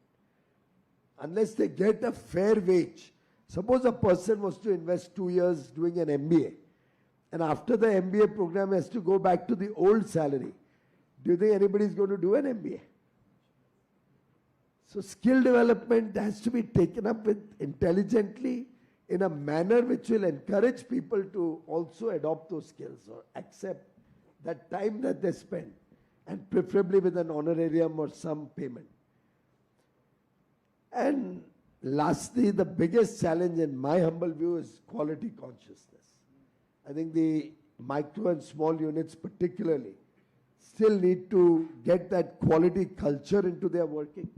Unless they get a fair wage. Suppose a person was to invest 2 years doing an MBA, and after the MBA program has to go back to the old salary. Do you think anybody is going to do an MBA? So skill development has to be taken up with intelligently in a manner which will encourage people to also adopt those skills or accept that time that they spend, and preferably with an honorarium or some payment. And lastly, the biggest challenge in my humble view is quality consciousness. I think the micro and small units particularly still need to get that quality culture into their working.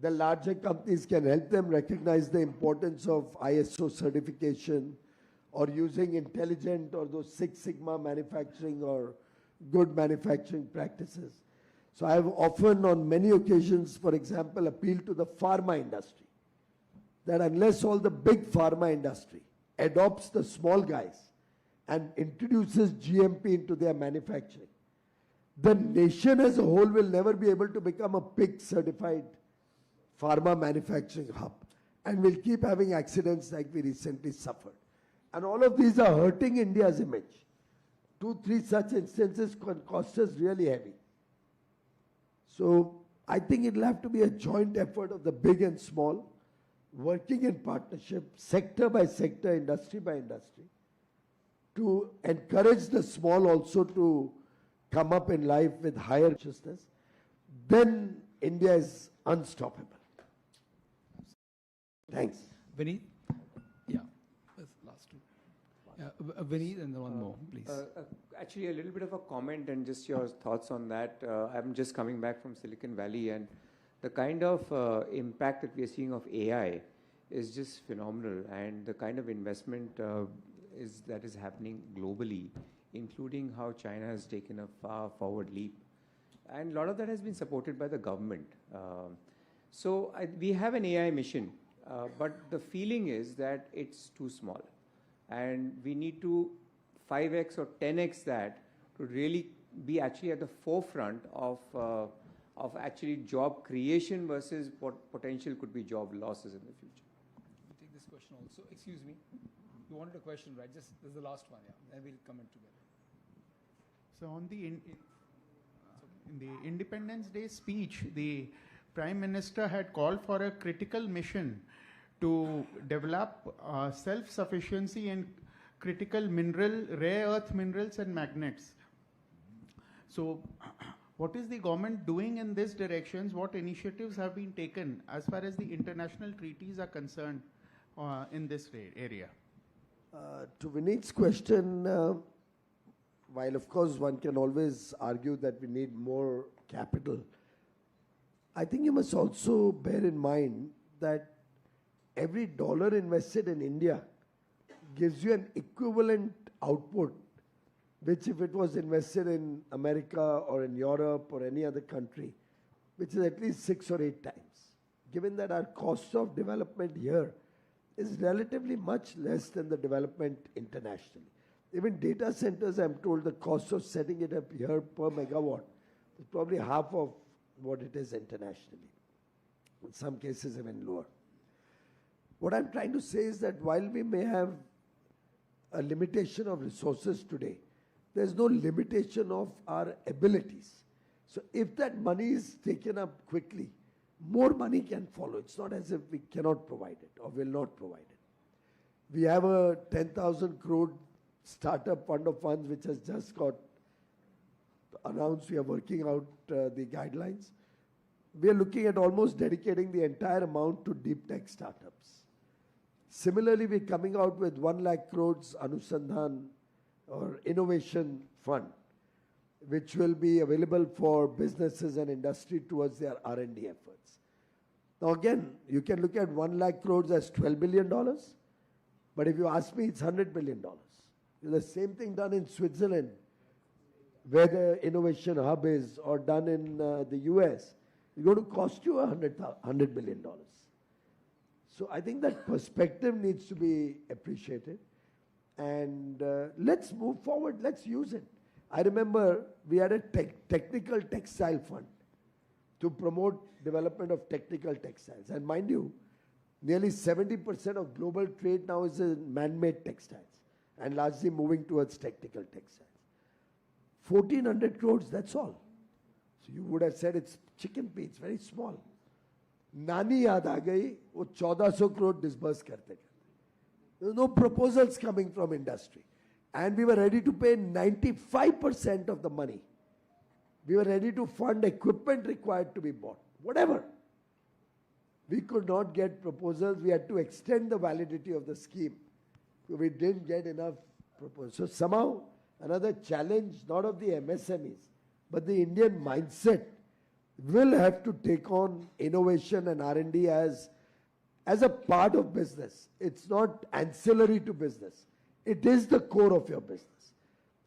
The larger companies can help them recognize the importance of ISO certification or using intelligent or those Six Sigma manufacturing or good manufacturing practices. So I have often on many occasions, for example, appealed to the pharma industry that unless all the big pharma industry adopts the small guys and introduces GMP into their manufacturing, the nation as a whole will never be able to become a PIC certified pharma manufacturing hub, and we'll keep having accidents like we recently suffered. And all of these are hurting India's image. 2, 3 such instances can cost us really heavy. So I think it'll have to be a joint effort of the big and small, working in partnership, sector by sector, industry by industry, to encourage the small also to come up in life with higher consciousness. Then India is unstoppable. Thanks. Vineet? Yeah, that's the last two. Vineet and then one more, please. Actually, a little bit of a comment and just your thoughts on that. I'm just coming back from Silicon Valley, and the kind of impact that we are seeing of AI is just phenomenal, and the kind of investment that is happening globally, including how China has taken a far forward leap. And a lot of that has been supported by the government. So we have an AI mission, but the feeling is that it's too small. And we need to 5x or 10x that to really be actually at the forefront of actually job creation versus what potential could be job losses in the future. I'll take this question also. Excuse me. You wanted a question, right? Just this is the last one, yeah. Then we'll come in together. So on the in the Independence Day speech, the Prime Minister had called for a critical mission to develop self-sufficiency in critical rare earth minerals and magnets. So what is the government doing in this direction? What initiatives have been taken as far as the international treaties are concerned in this area? To Vineet's question, while of course one can always argue that we need more capital, I think you must also bear in mind that every dollar invested in India gives you an equivalent output, which if it was invested in America or in Europe or any other country, which is at least 6 or 8 times. Given that our cost of development here is relatively much less than the development internationally. Even data centers, I'm told the cost of setting it up here per megawatt is probably half of what it is internationally. In some cases, even lower. What I'm trying to say is that while we may have a limitation of resources today, there's no limitation of our abilities. So if that money is taken up quickly, more money can follow. It's not as if we cannot provide it or will not provide it. We have a 10,000 crore startup fund of funds which has just got announced. We are working out the guidelines. We are looking at almost dedicating the entire amount to deep tech startups. Similarly, we're coming out with 1 lakh crores Anusandhan or Innovation Fund, which will be available for businesses and industry towards their R&D efforts. Now again, you can look at 1 lakh crores as $12 billion, but if you ask me, it's $100 billion. The same thing done in Switzerland, where the innovation hub is, or done in the US, it's going to cost you $100 billion. So I think that perspective needs to be appreciated. And let's move forward, let's use it. I remember we had a technical textile fund to promote development of technical textiles. And mind you, nearly 70% of global trade now is in man-made textiles and largely moving towards technical textiles. 1,400 crores, that's all. So you would have said it's chicken pea, it's very small. Nani yaad aa gayi, wo 1400 crore disburse karte. There were no proposals coming from industry. And we were ready to pay 95% of the money. We were ready to fund equipment required to be bought, whatever. We could not get proposals. We had to extend the validity of the scheme. We didn't get enough proposals. So somehow, another challenge, not of the MSMEs, but the Indian mindset will have to take on innovation and R&D as a part of business. It's not ancillary to business. It is the core of your business.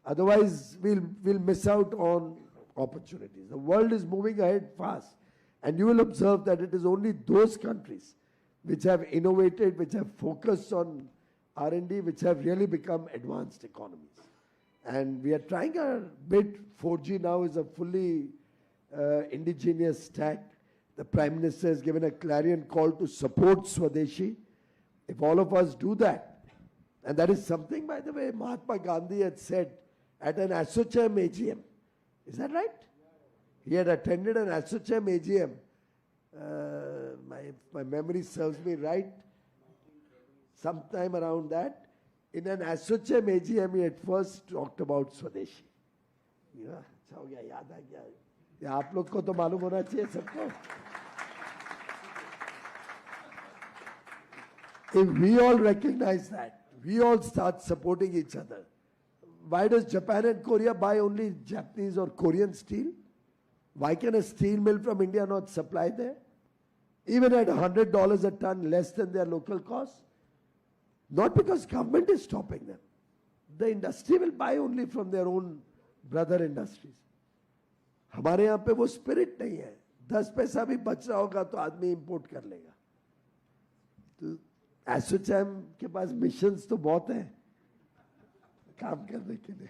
Otherwise, we'll miss out on opportunities. The world is moving ahead fast. And you will observe that it is only those countries which have innovated, which have focused on R&D, which have really become advanced economies. And we are trying our bit. 4G now is a fully indigenous stack. The Prime Minister has given a clarion call to support Swadeshi. If all of us do that, and that is something, by the way, Mahatma Gandhi had said at an ASSOCHAM AGM. Is that right? He had attended an ASSOCHAM AGM. My memory serves me right. Sometime around that. In an ASSOCHAM AGM, he had first talked about Swadeshi. You know, अच्छा हो गया, याद आ गया. ये आप लोग को तो मालूम होना चाहिए सबको. If we all recognize that, we all start supporting each other. Why does Japan and Korea buy only Japanese or Korean steel? Why can a steel mill from India not supply there? Even at $100 a ton, less than their local cost? Not because government is stopping them. The industry will buy only from their own brother industries. हमारे यहाँ पे वो spirit नहीं है. 10 पैसा भी बच रहा होगा तो आदमी इंपोर्ट कर लेगा. तो एसोचैम के पास मिशंस तो बहुत हैं काम करने के लिए.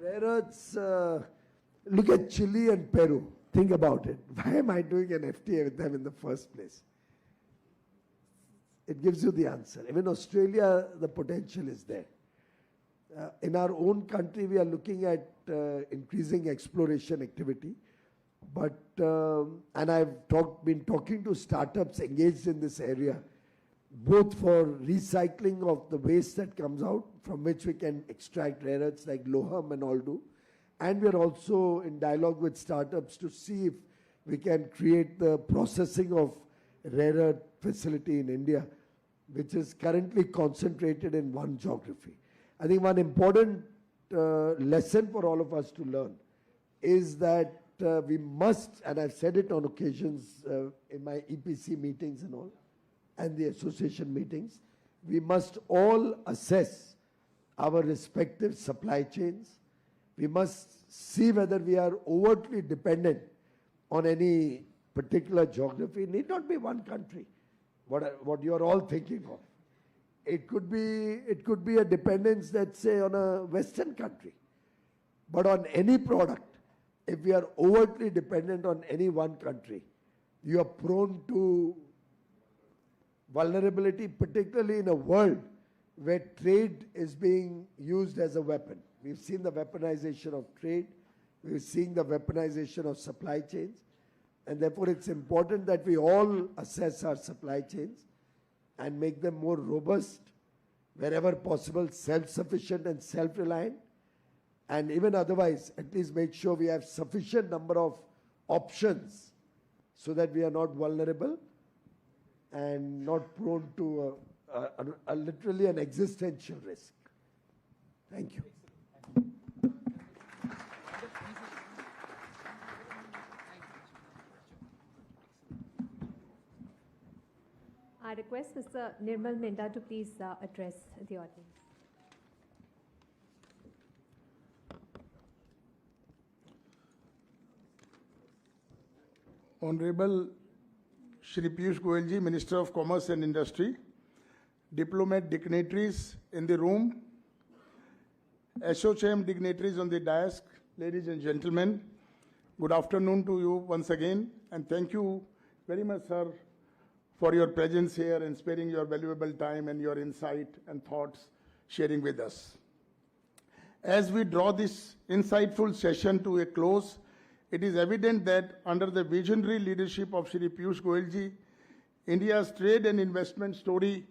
Rare earths, look at Chile and Peru. Think about it. Why am I doing an FTA with them in the first place? It gives you the answer. Even Australia, the potential is there. In our own country, we are looking at increasing exploration activity. But, and I've been talking to startups engaged in this area, both for recycling of the waste that comes out, from which we can extract rare earths like loham and all do. And we're also in dialogue with startups to see if we can create the processing of rare earth facility in India, which is currently concentrated in one geography. I think one important lesson for all of us to learn is that we must, and I've said it on occasions in my EPC meetings and all, and the association meetings, we must all assess our respective supply chains. We must see whether we are overtly dependent on any particular geography. It need not be one country, what you're all thinking of. It could be a dependence, let's say, on a Western country. But on any product, if we are overtly dependent on any one country, you are prone to vulnerability, particularly in a world where trade is being used as a weapon. We've seen the weaponization of trade. We've seen the weaponization of supply chains. And therefore, it's important that we all assess our supply chains and make them more robust, wherever possible, self-sufficient and self-reliant. And even otherwise, at least make sure we have sufficient number of options so that we are not vulnerable and not prone to literally an existential risk. Thank you. I request Mr. Nirmal Minda to please address the audience. Honorable Shri Piyush Goyal ji, Minister of Commerce and Industry, diplomat dignitaries in the room, ASSOCHAM dignitaries on the dais, ladies and gentlemen, good afternoon to you once again, and thank you very much, sir, for your presence here and sparing your valuable time and your insight and thoughts sharing with us. As we draw this insightful session to a close, it is evident that under the visionary leadership of Shri Piyush Goyal ji, India's trade and investment story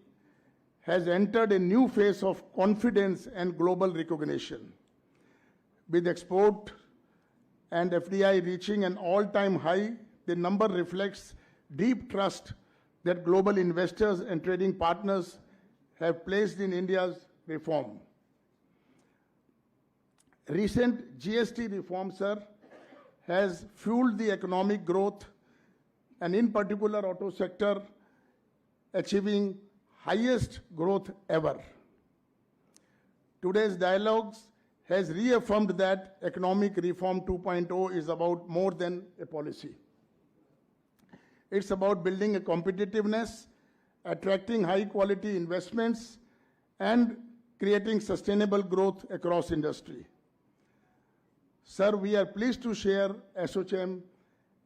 has entered a new phase of confidence and global recognition. With export and FDI reaching an all-time high, the number reflects deep trust that global investors and trading partners have placed in India's reform. Recent GST reform, sir, has fueled the economic growth, and in particular auto sector achieving highest growth ever. Today's dialogues has reaffirmed that economic reform 2.0 is about more than a policy. It's about building a competitiveness, attracting high quality investments, and creating sustainable growth across industry. Sir, we are pleased to share ASSOCHAM,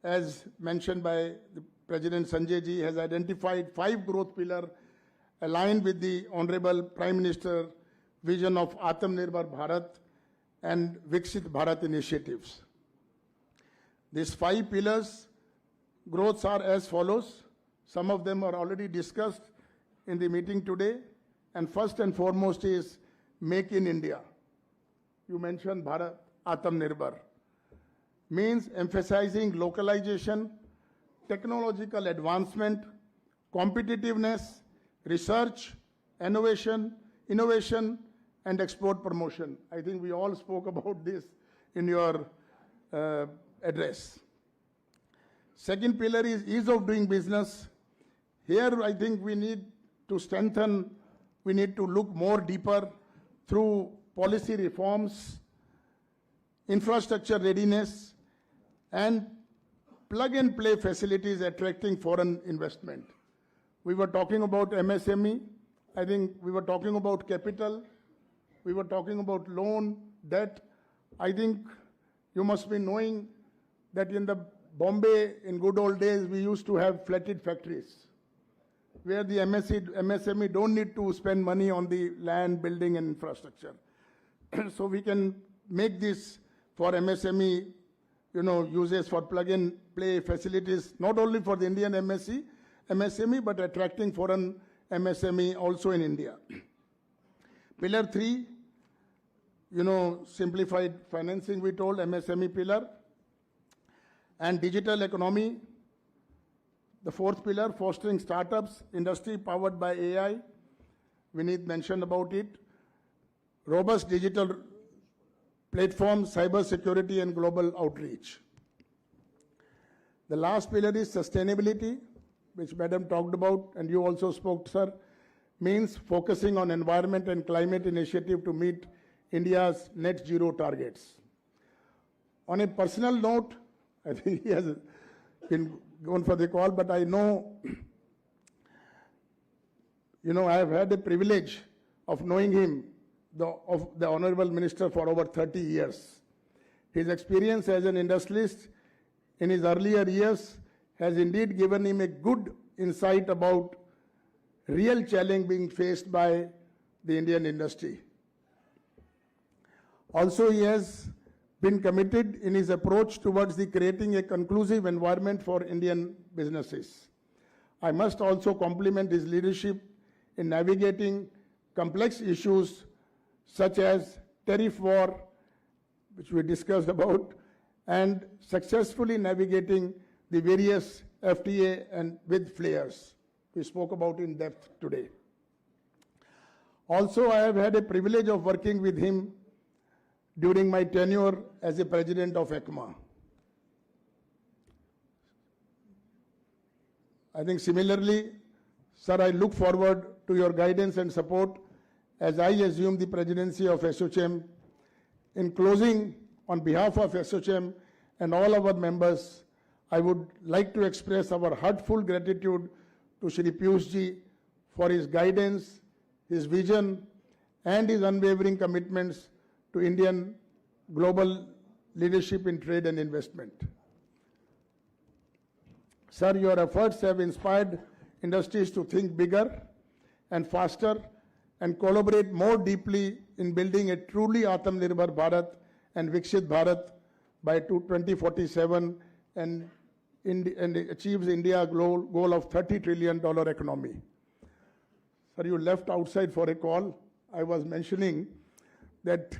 as mentioned by the President Sanjay ji, has identified 5 growth pillars aligned with the Honorable Prime Minister vision of Atmanirbhar Bharat and Viksit Bharat initiatives. These 5 pillars growths are as follows. Some of them are already discussed in the meeting today. And first and foremost is Make in India. You mentioned Bharat Atmanirbhar. Means emphasizing localization, technological advancement, competitiveness, research, innovation, and export promotion. I think we all spoke about this in your address. Second pillar is ease of doing business. Here, I think we need to strengthen, we need to look more deeper through policy reforms, infrastructure readiness, and plug-and-play facilities attracting foreign investment. We were talking about MSME. I think we were talking about capital. We were talking about loan, debt. I think you must be knowing that in the Bombay, in good old days, we used to have flatted factories where the MSME don't need to spend money on the land, building, and infrastructure. So we can make this for MSME, uses for plug-and-play facilities, not only for the Indian MSME, but attracting foreign MSME also in India. Pillar 3, simplified financing, we told, MSME pillar. And digital economy, the 4th pillar, fostering startups, industry powered by AI. Vineet mentioned about it. Robust digital platforms, cyber security, and global outreach. The last pillar is sustainability, which Madam talked about, and you also spoke, sir, means focusing on environment and climate initiative to meet India's net zero targets. On a personal note, I think he has been gone for the call, but I know, I have had the privilege of knowing him, of the Honorable Minister, for over 30 years. His experience as an industrialist in his earlier years has indeed given him a good insight about real challenge being faced by the Indian industry. Also, he has been committed in his approach towards the creating a conclusive environment for Indian businesses. I must also compliment his leadership in navigating complex issues such as tariff war, which we discussed about, and successfully navigating the various FTA and with flares we spoke about in depth today. Also, I have had a privilege of working with him during my tenure as a president of ECMA. I think similarly, sir, I look forward to your guidance and support as I assume the presidency of ASSOCHAM. In closing, on behalf of ASSOCHAM and all our members, I would like to express our heartfelt gratitude to Shri Piyush ji for his guidance, his vision, and his unwavering commitments to Indian global leadership in trade and investment. Sir, your efforts have inspired industries to think bigger and faster and collaborate more deeply in building a truly Atmanirbhar Bharat and Viksit Bharat by 2047 and achieves India's goal of $30 trillion economy. Sir, you left outside for a call. I was mentioning that,